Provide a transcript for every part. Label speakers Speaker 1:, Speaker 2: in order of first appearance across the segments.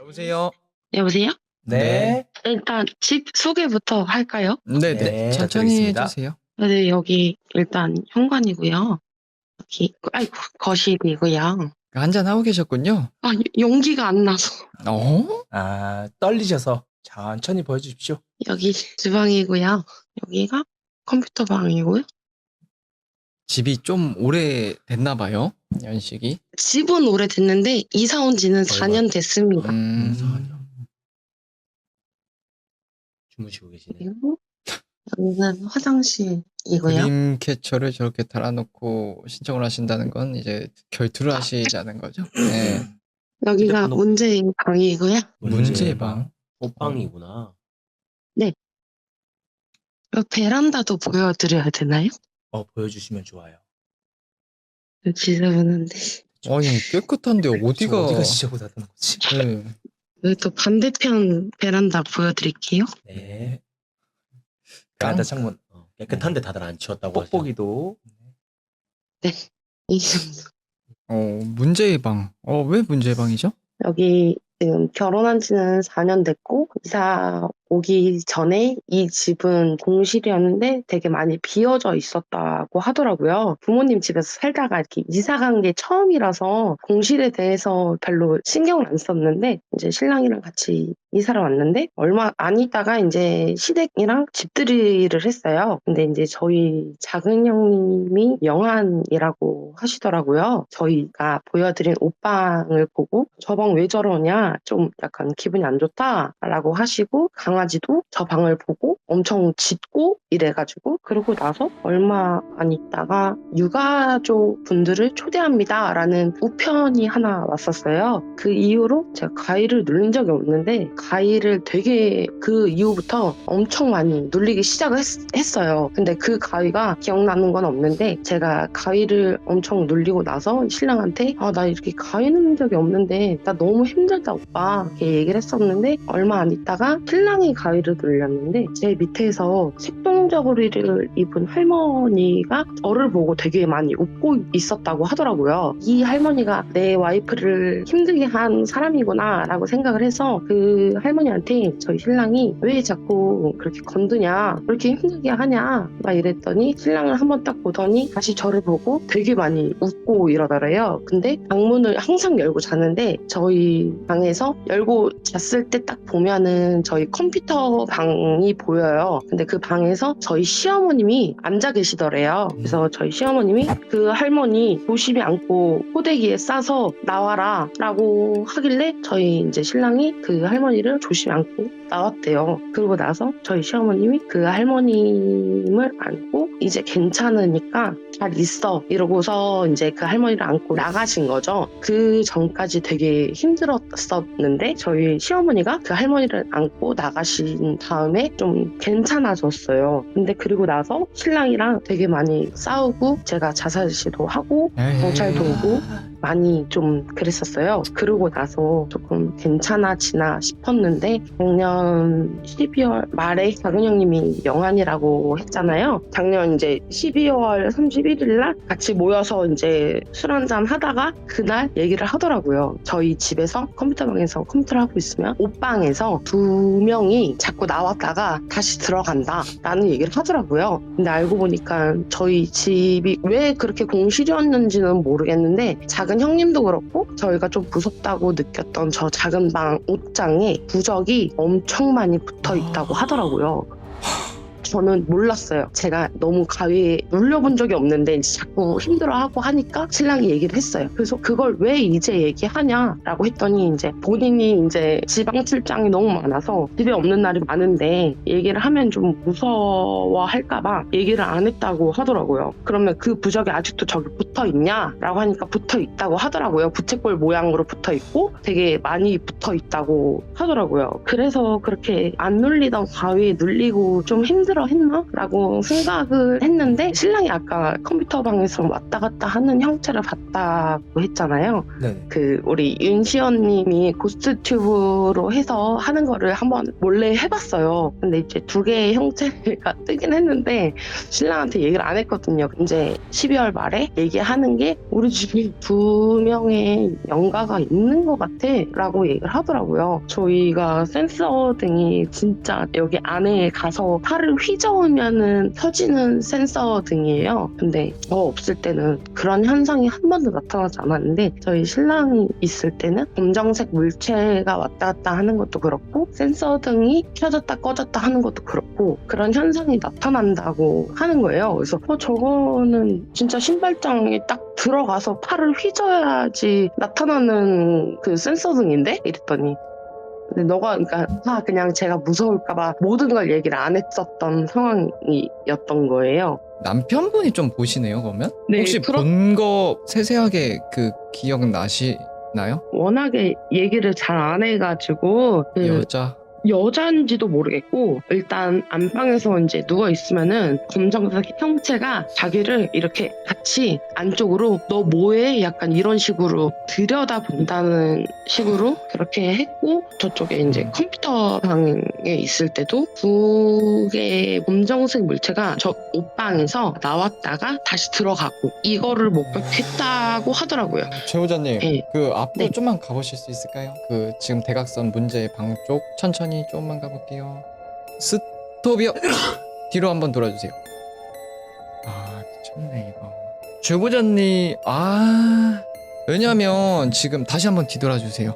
Speaker 1: 여보세요?
Speaker 2: 여보세요?
Speaker 1: 네.
Speaker 2: 일단 집 소개부터 할까요?
Speaker 1: 네네.
Speaker 3: 네,
Speaker 1: 천천히
Speaker 3: 부탁드리겠습니다.
Speaker 1: 해주세요.
Speaker 2: 네, 여기 일단 현관이고요. 여기 아이고 거실이고요.
Speaker 1: 한잔 하고 계셨군요.
Speaker 2: 아 용기가 안 나서
Speaker 1: 어?
Speaker 3: 떨리셔서 천천히 보여주십시오.
Speaker 2: 여기 주방이고요. 여기가 컴퓨터 방이고요.
Speaker 1: 집이 좀 오래 됐나 봐요. 연식이.
Speaker 2: 집은 오래됐는데 이사 온 지는
Speaker 3: 거의
Speaker 2: 4년 됐습니다.
Speaker 3: 주무시고 계시네요.
Speaker 2: 그리고 여기는 화장실이고요.
Speaker 1: 그림 캐쳐를 저렇게 달아놓고 신청을 하신다는 건 이제 결투를 하시자는 거죠. 네.
Speaker 2: 여기가
Speaker 3: 휴대폰
Speaker 2: 문제의 방이고요.
Speaker 1: 문제의 방.
Speaker 3: 옷방이구나.
Speaker 2: 베란다도 보여드려야 되나요?
Speaker 3: 보여주시면 좋아요.
Speaker 2: 지저분한데
Speaker 1: 아니 깨끗한데 어디가?
Speaker 3: 어디가 지저분하다는 거지?
Speaker 1: 네.
Speaker 2: 여기 또 반대편 베란다 보여드릴게요.
Speaker 3: 네. 베란다 창문 깨끗한데 다들 안 치웠다고 하죠.
Speaker 1: 뽁뽁이도.
Speaker 2: 이 정도.
Speaker 1: 문제의 방. 왜 문제의 방이죠?
Speaker 2: 여기 지금 결혼한 지는 4년 됐고 이사 오기 전에 이 집은 공실이었는데 되게 많이 비어져 있었다고 하더라고요. 부모님 집에서 살다가 이렇게 이사 간 게 처음이라서 공실에 대해서 별로 신경을 안 썼는데 이제 신랑이랑 같이 이사를 왔는데 얼마 안 있다가 이제 시댁이랑 집들이를 했어요. 근데 이제 저희 작은 형님이 영안이라고 하시더라고요. 저희가 보여드린 옷방을 보고 저 방 왜 저러냐 좀 약간 기분이 안 좋다라고 하시고 강아지도 저 방을 보고 엄청 짖고 이래가지고 그러고 나서 얼마 안 있다가 유가족 분들을 초대합니다 라는 우편이 하나 왔었어요. 그 이후로 제가 가위를 눌린 적이 없는데 가위를 되게 그 이후부터 엄청 많이 눌리기 시작을 했어요. 근데 그 가위가 기억나는 건 없는데 제가 가위를 엄청 눌리고 나서 신랑한테 나 이렇게 가위 눌린 적이 없는데 나 너무 힘들다 오빠 이렇게 얘기를 했었는데 얼마 안 있다가 신랑이 가위를 눌렸는데 제 밑에서 색동저고리를 입은 할머니가 저를 보고 되게 많이 웃고 있었다고 하더라고요. 이 할머니가 내 와이프를 힘들게 한 사람이구나 라고 생각을 해서 그 할머니한테 저희 신랑이 왜 자꾸 그렇게 건드냐 왜 이렇게 힘들게 하냐 막 이랬더니 신랑을 한번 딱 보더니 다시 저를 보고 되게 많이 웃고 이러더래요. 근데 방문을 항상 열고 자는데 저희 방에서 열고 잤을 때 딱 보면은 저희 컴퓨터 방이 보여요. 근데 그 방에서 저희 시어머님이 앉아 계시더래요. 그래서 저희 시어머님이 그 할머니 조심히 안고 포대기에 싸서 나와라 라고 하길래 저희 이제 신랑이 그 할머니를 조심히 안고 나왔대요. 그러고 나서 저희 시어머님이 그 할머님을 안고 이제 괜찮으니까 잘 있어 이러고서 이제 그 할머니를 안고 나가신 거죠. 그 전까지 되게 힘들었었는데 저희 시어머니가 그 할머니를 안고 나가신 다음에 좀 괜찮아졌어요. 근데 그리고 나서 신랑이랑 되게 많이 싸우고 제가 자살 시도하고 경찰도 오고 많이 좀 그랬었어요. 그러고 나서 조금 괜찮아지나 싶었는데 작년 12월 말에 작은 형님이 영안이라고 했잖아요. 작년 이제 12월 31일 날 같이 모여서 이제 술 한잔 하다가 그날 얘기를 하더라고요. 저희 집에서 컴퓨터방에서 컴퓨터를 하고 있으면 옷방에서 2명이 자꾸 나왔다가 다시 들어간다 라는 얘기를 하더라고요. 근데 알고 보니까 저희 집이 왜 그렇게 공실이었는지는 모르겠는데 작은 형님도 그렇고 저희가 좀 무섭다고 느꼈던 저 작은 방 옷장에 부적이 엄청 많이 붙어 있다고 하더라고요. 저는 몰랐어요. 제가 너무 가위에 눌려본 적이 없는데 이제 자꾸 힘들어하고 하니까 신랑이 얘기를 했어요. 그래서 그걸 왜 이제 얘기하냐라고 했더니 이제 본인이 이제 지방 출장이 너무 많아서 집에 없는 날이 많은데 얘기를 하면 좀 무서워할까봐 얘기를 안 했다고 하더라고요. 그러면 그 부적이 아직도 저기 붙어 있냐라고 하니까 붙어 있다고 하더라고요. 부채꼴 모양으로 붙어 있고 되게 많이 붙어 있다고 하더라고요. 그래서 그렇게 안 눌리던 가위에 눌리고 좀 힘들어 통화하러 했나? 라고 생각을 했는데 신랑이 아까 컴퓨터 방에서 왔다 갔다 하는 형체를 봤다고 했잖아요.
Speaker 3: 네네.
Speaker 2: 그 우리 윤시연님이 고스트튜브로 해서 하는 거를 한번 몰래 해봤어요. 근데 이제 두 개의 형체가 뜨긴 했는데 신랑한테 얘기를 안 했거든요. 이제 12월 말에 얘기하는 게 우리 집에 2명의 영가가 있는 것 같아 라고 얘기를 하더라고요. 저희가 센서 등이 진짜 여기 안에 가서 팔을 휘저으면은 켜지는 센서 등이에요. 근데 저 없을 때는 그런 현상이 한 번도 나타나지 않았는데 저희 신랑이 있을 때는 검정색 물체가 왔다 갔다 하는 것도 그렇고 센서 등이 켜졌다 꺼졌다 하는 것도 그렇고 그런 현상이 나타난다고 하는 거예요. 그래서 저거는 진짜 신발장에 딱 들어가서 팔을 휘저어야지 나타나는 그 센서 등인데? 이랬더니 근데 너가 그러니까 그냥 제가 무서울까봐 모든 걸 얘기를 안 했었던 상황이었던 거예요.
Speaker 1: 남편분이 좀 보시네요, 그러면?
Speaker 2: 네,
Speaker 1: 혹시 본 거 세세하게 그 기억 나시나요?
Speaker 2: 워낙에 얘기를 잘 안 해가지고
Speaker 1: 여자.
Speaker 2: 여자인지도 모르겠고 일단 안방에서 이제 누워 있으면은 검정색 형체가 자기를 이렇게 같이 안쪽으로 너 뭐해? 약간 이런 식으로 들여다본다는 식으로 그렇게 했고 저쪽에 이제 컴퓨터 방에 있을 때도 두 개의 검정색 물체가 저 옷방에서 나왔다가 다시 들어가고 이거를 목격했다고 하더라고요.
Speaker 1: 최호자님,
Speaker 2: 네.
Speaker 1: 그 앞으로
Speaker 2: 네.
Speaker 1: 좀만 가보실 수 있을까요? 그 지금 대각선 문제의 방 쪽 천천히 조금만 가볼게요. 스톱이요. 뒤로 한번 돌아주세요. 아 미쳤네 이거. 제보자님, 왜냐면 지금 다시 한번 뒤돌아주세요.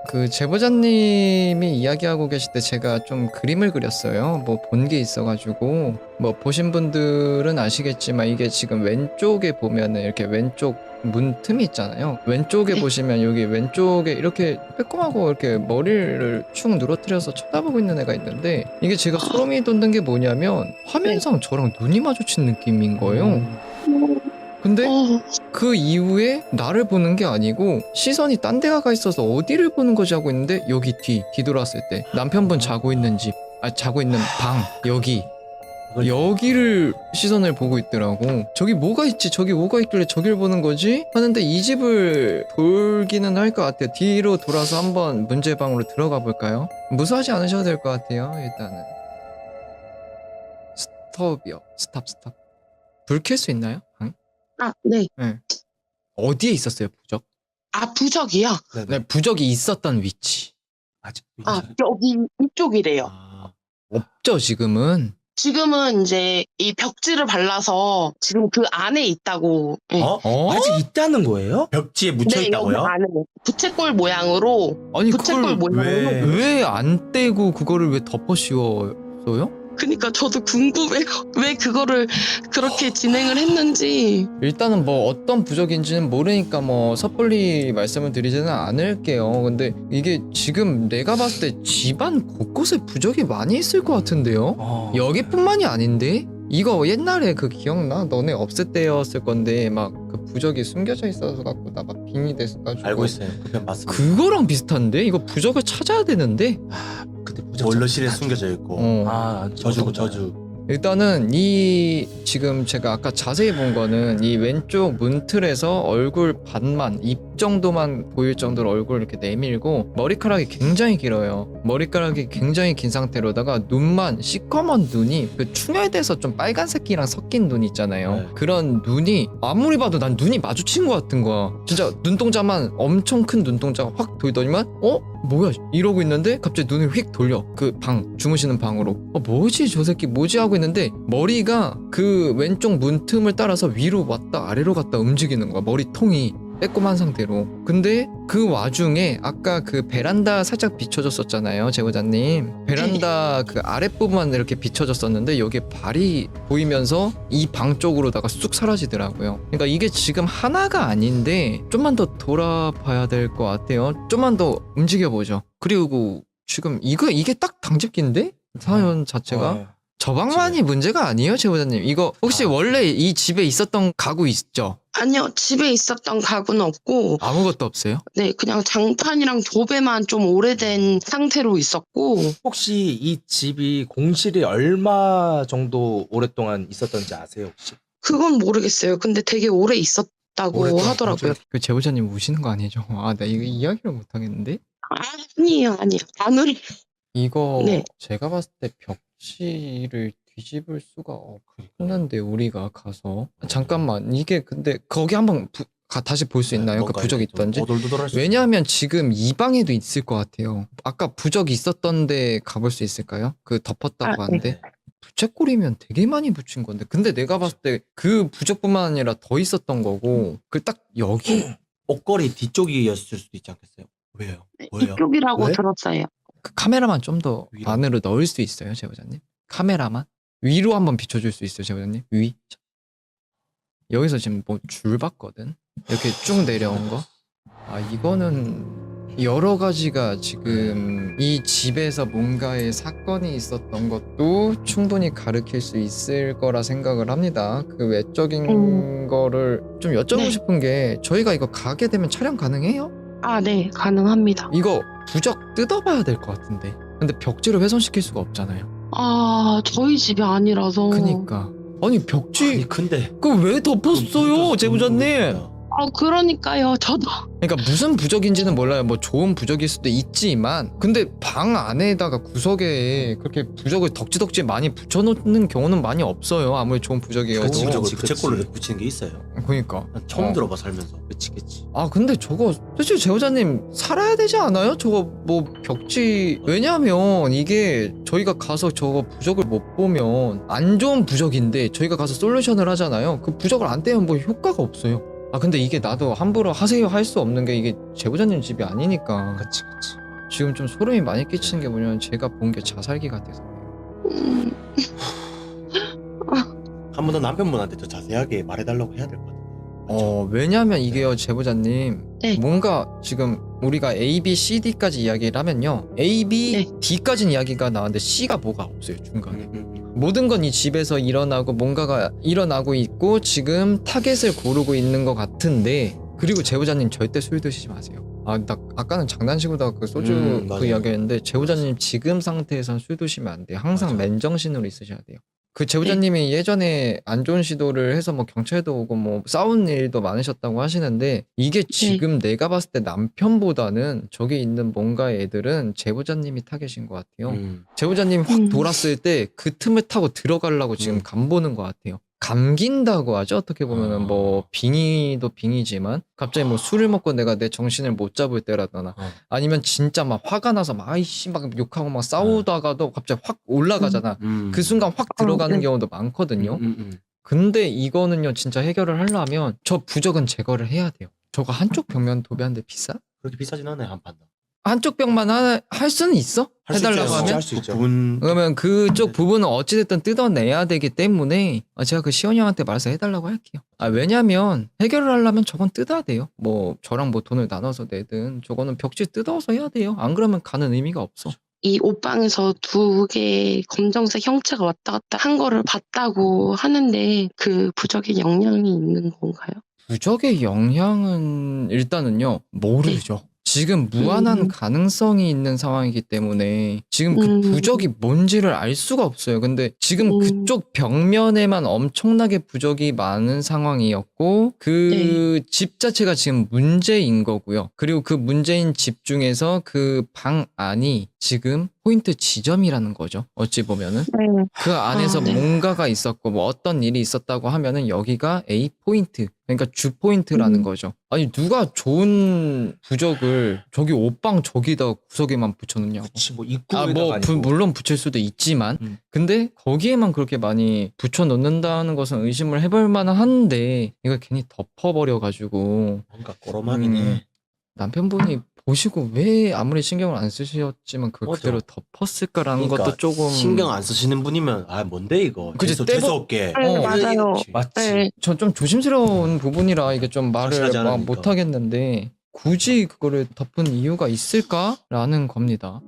Speaker 1: 그 제보자님이 이야기하고 계실 때 제가 좀 그림을 그렸어요. 뭐 본 게 있어가지고 뭐 보신 분들은 아시겠지만 이게 지금 왼쪽에 보면은 이렇게 왼쪽 문 틈이 있잖아요. 왼쪽에
Speaker 2: 네.
Speaker 1: 보시면 여기 왼쪽에 이렇게 빼꼼하고 이렇게 머리를 축 누러뜨려서 쳐다보고 있는 애가 있는데 이게 제가 소름이 돋는 게 뭐냐면 화면상 저랑 눈이 마주친 느낌인 거예요. 근데 그 이후에 나를 보는 게 아니고 시선이 딴 데가 가 있어서 어디를 보는 거지 하고 있는데 여기 뒤돌았을 때 남편분 자고 있는 집, 자고 있는 방 여기 여기를 시선을 보고 있더라고. 저기 뭐가 있지? 저기 뭐가 있길래 저길 보는 거지? 하는데 이 집을 돌기는 할 것 같아요. 뒤로 돌아서 한번 문제방으로 들어가 볼까요? 무서워하지 않으셔도 될 것 같아요. 일단은 스톱이요. 스탑. 불 켤 수 있나요? 응?
Speaker 2: 네.
Speaker 1: 어디에 있었어요, 부적?
Speaker 2: 부적이요?
Speaker 1: 네, 부적이 있었던 위치.
Speaker 3: 아직
Speaker 2: 여기 이쪽이래요.
Speaker 1: 없죠, 지금은.
Speaker 2: 지금은 이제 이 벽지를 발라서 지금 그 안에 있다고. 네.
Speaker 3: 아직 있다는 거예요? 벽지에 묻혀
Speaker 2: 네,
Speaker 3: 있다고요?
Speaker 2: 여기 안에 부채꼴 모양으로.
Speaker 1: 아니
Speaker 2: 부채꼴
Speaker 1: 그걸
Speaker 2: 모양으로.
Speaker 1: 왜 안 떼고 그거를 왜 덮어 씌웠어요?
Speaker 2: 그러니까 저도 궁금해요. 왜 그거를 그렇게 진행을 했는지.
Speaker 1: 일단은 뭐 어떤 부적인지는 모르니까 뭐 섣불리 말씀을 드리지는 않을게요. 근데 이게 지금 내가 봤을 때 집안 곳곳에 부적이 많이 있을 것 같은데요? 여기뿐만이 아닌데? 이거 옛날에 그 기억나? 너네 없을 때였을 건데 막 그 부적이 숨겨져 있어서 갖고 나 막 빙이 됐어가지고
Speaker 3: 알고 있어요. 그 편 봤습니다.
Speaker 1: 그거랑 비슷한데? 이거 부적을 찾아야 되는데?
Speaker 3: 그때 원로실에 숨겨져 있고. 저주고 저주.
Speaker 1: 일단은 이 지금 제가 아까 자세히 본 거는 이 왼쪽 문틀에서 얼굴 반만 입 정도만 보일 정도로 얼굴을 이렇게 내밀고 머리카락이 굉장히 길어요. 머리카락이 굉장히 긴 상태로다가 눈만 시커먼 눈이 그 충혈돼서 좀 빨간색이랑 섞인 눈 있잖아요.
Speaker 3: 네.
Speaker 1: 그런 눈이 아무리 봐도 난 눈이 마주친 것 같은 거야. 진짜 눈동자만 엄청 큰 눈동자가 확 돌더니만 뭐야 이러고 있는데 갑자기 눈을 휙 돌려 그 방 주무시는 방으로 뭐지 저 새끼 뭐지 하고 있는데 머리가 그 왼쪽 문틈을 따라서 위로 왔다 아래로 갔다 움직이는 거야. 머리통이 빼꼼한 상태로. 근데 그 와중에 아까 그 베란다 살짝 비춰졌었잖아요, 제보자님. 베란다 그 아랫부분만 이렇게 비춰졌었는데 여기에 발이 보이면서 이 방 쪽으로다가 쑥 사라지더라고요. 그러니까 이게 지금 하나가 아닌데 좀만 더 돌아봐야 될 것 같아요. 좀만 더 움직여보죠. 그리고 지금 이게 딱 당직기인데? 사연 자체가? 저 방만이 문제가 아니에요, 제보자님. 이거 혹시 원래 이 집에 있었던 가구 있죠?
Speaker 2: 아니요, 집에 있었던 가구는 없고,
Speaker 1: 아무것도 없어요?
Speaker 2: 네, 그냥 장판이랑 도배만 좀 오래된 상태로 있었고,
Speaker 3: 혹시 이 집이 공실이 얼마 정도 오랫동안 있었던지 아세요 혹시?
Speaker 2: 그건 모르겠어요. 근데 되게 오래 있었다고
Speaker 3: 오랫동안
Speaker 2: 하더라고요.
Speaker 1: 그 제보자님 우시는 거 아니죠? 아, 나 이거 이야기를 못 하겠는데?
Speaker 2: 아니에요. 안 오래.
Speaker 1: 이거
Speaker 2: 네.
Speaker 1: 제가 봤을 때 벽지를 뒤집을 수가 없는데 우리가 가서 잠깐만 이게 근데 거기 한번 다시 볼 수 있나요? 그 부적 있던지? 왜냐하면 지금 이 방에도 있을 것 같아요. 아까 부적이 있었던데 가볼 수 있을까요? 그 덮었다고
Speaker 2: 아,
Speaker 1: 하는데 부채꼴이면 되게 많이 붙인 건데 근데 내가 봤을 때 그 부적뿐만 아니라 더 있었던 거고 그 딱 여기
Speaker 3: 옷걸이 뒤쪽이었을 수도 있지 않겠어요? 왜요? 뭐예요?
Speaker 2: 이쪽이라고
Speaker 3: 왜?
Speaker 2: 들었어요.
Speaker 1: 그 카메라만 좀 더
Speaker 3: 위로.
Speaker 1: 안으로 넣을 수 있어요, 제보자님? 카메라만? 위로 한번 비춰줄 수 있어요, 제보자님? 위? 여기서 지금 뭐 줄 봤거든? 이렇게 쭉 내려온 거? 아, 이거는 여러 가지가 지금 이 집에서 뭔가의 사건이 있었던 것도 충분히 가르칠 수 있을 거라 생각을 합니다. 그 외적인 거를 좀 여쭤보고
Speaker 2: 네.
Speaker 1: 싶은 게 저희가 이거 가게 되면 촬영 가능해요?
Speaker 2: 아, 네, 가능합니다.
Speaker 1: 이거 부적 뜯어봐야 될 것 같은데. 근데 벽지를 훼손시킬 수가 없잖아요.
Speaker 2: 아, 저희 집이 아니라서.
Speaker 1: 그니까. 아니 벽지
Speaker 3: 아니 근데
Speaker 1: 그거 왜 덮었어요, 제보자님?
Speaker 2: 아, 그러니까요. 저도.
Speaker 1: 그러니까 무슨 부적인지는 몰라요. 뭐 좋은 부적일 수도 있지만 근데 방 안에다가 구석에 그렇게 부적을 덕지덕지 많이 붙여놓는 경우는 많이 없어요. 아무리 좋은 부적이어도.
Speaker 3: 그치,
Speaker 4: 부적을
Speaker 3: 그치.
Speaker 4: 부채꼴로 이렇게 붙이는 게 있어요.
Speaker 1: 그러니까.
Speaker 4: 난 처음
Speaker 1: 어.
Speaker 4: 들어봐 살면서. 그치.
Speaker 1: 아 근데 저거 솔직히 제보자님 살아야 되지 않아요? 저거 뭐 벽지 왜냐하면 이게 저희가 가서 저거 부적을 못 보면 안 좋은 부적인데 저희가 가서 솔루션을 하잖아요. 그 부적을 안 떼면 뭐 효과가 없어요. 아 근데 이게 나도 함부로 하세요 할 수 없는 게 이게 제보자님 집이 아니니까
Speaker 4: 그치.
Speaker 1: 지금 좀 소름이 많이 끼치는 게 뭐냐면 제가 본 게 자살기 같아서
Speaker 2: 음,
Speaker 4: 한 번 더 남편분한테 더 자세하게 말해달라고 해야 될 것 같아요.
Speaker 1: 왜냐면 이게요 제보자님
Speaker 2: 네.
Speaker 1: 뭔가 지금 우리가 A, B, C, D까지 이야기를 하면요 A, B,
Speaker 2: 네.
Speaker 1: D까지는 이야기가 나왔는데 C가 뭐가 없어요 중간에
Speaker 4: 음.
Speaker 1: 모든 건 이 집에서 일어나고 뭔가가 일어나고 있고 지금 타겟을 고르고 있는 것 같은데 그리고 제보자님 절대 술 드시지 마세요. 아, 나 아까는 장난식으로 그 소주 그
Speaker 4: 맞아요.
Speaker 1: 이야기했는데 제보자님 지금 상태에선 술 드시면 안 돼요. 항상
Speaker 4: 맞아요.
Speaker 1: 맨정신으로 있으셔야 돼요. 그 제보자님이 예전에 안 좋은 시도를 해서 뭐 경찰도 오고 뭐 싸운 일도 많으셨다고 하시는데 이게 지금 내가 봤을 때 남편보다는 저기 있는 뭔가 애들은 제보자님이 타겟인 것 같아요. 제보자님 확 돌았을 때 그 틈을 타고 들어가려고 지금 간보는 것 같아요. 감긴다고 하죠. 어떻게 보면은 뭐 빙의도 빙의지만 갑자기 뭐 술을 먹고 내가 내 정신을 못 잡을 때라거나 아니면 진짜 막 화가 나서 막 아이씨 막 욕하고 막 싸우다가도 갑자기 확 올라가잖아. 그 순간 확 들어가는
Speaker 2: 네.
Speaker 1: 경우도 많거든요. 근데 이거는요 진짜 해결을 하려면 저 부적은 제거를 해야 돼요. 저거 한쪽 벽면 도배하는데 비싸?
Speaker 4: 그렇게 비싸진 않아요 한 판도.
Speaker 1: 한쪽 벽만 할 수는 있어? 해달라고 하면?
Speaker 4: 할수 있죠.
Speaker 1: 그러면 그쪽 부분은 어찌됐든 뜯어내야 되기 때문에 제가 그 시원이 형한테 말해서 해달라고 할게요. 왜냐면 해결을 하려면 저건 뜯어야 돼요. 뭐 저랑 뭐 돈을 나눠서 내든 저거는 벽지 뜯어서 해야 돼요. 안 그러면 가는 의미가 없어.
Speaker 2: 이 옷방에서 두 개의 검정색 형체가 왔다 갔다 한 거를 봤다고 하는데 그 부적에 영향이 있는 건가요?
Speaker 1: 부적의 영향은 일단은요 모르죠. 지금 무한한 가능성이 있는 상황이기 때문에 지금 그 부적이 뭔지를 알 수가 없어요. 근데 지금 그쪽 벽면에만 엄청나게 부적이 많은 상황이었고 그 집 자체가 지금 문제인 거고요. 그리고 그 문제인 집 중에서 그 방 안이 지금 포인트 지점이라는 거죠. 어찌 보면은 그 안에서
Speaker 2: 네.
Speaker 1: 뭔가가 있었고 뭐 어떤 일이 있었다고 하면은 여기가 A 포인트 그러니까 주 포인트라는 거죠. 아니 누가 좋은 부적을 저기 옷방 저기다 구석에만 붙여놓냐고.
Speaker 3: 그치 뭐 입구에다가
Speaker 1: 뭐
Speaker 3: 아니고.
Speaker 1: 물론 붙일 수도 있지만 근데 거기에만 그렇게 많이 붙여놓는다는 것은 의심을 해볼 만은 한데 이걸 괜히 덮어버려가지고
Speaker 4: 뭔가 꼬로막이네.
Speaker 1: 남편분이 보시고 왜 아무리 신경을 안 쓰셨지만 그걸
Speaker 4: 맞아.
Speaker 1: 그대로 덮었을까라는
Speaker 4: 그러니까
Speaker 1: 것도 조금
Speaker 4: 신경 안 쓰시는 분이면 뭔데 이거.
Speaker 1: 그치,
Speaker 4: 재수 없게.
Speaker 2: 맞아요.
Speaker 3: 맞지.
Speaker 2: 네.
Speaker 1: 전 좀 조심스러운 부분이라 이게 좀 말을
Speaker 4: 확실하지
Speaker 1: 막
Speaker 4: 않으니까.
Speaker 1: 못하겠는데 굳이 그거를 덮은 이유가 있을까라는 겁니다.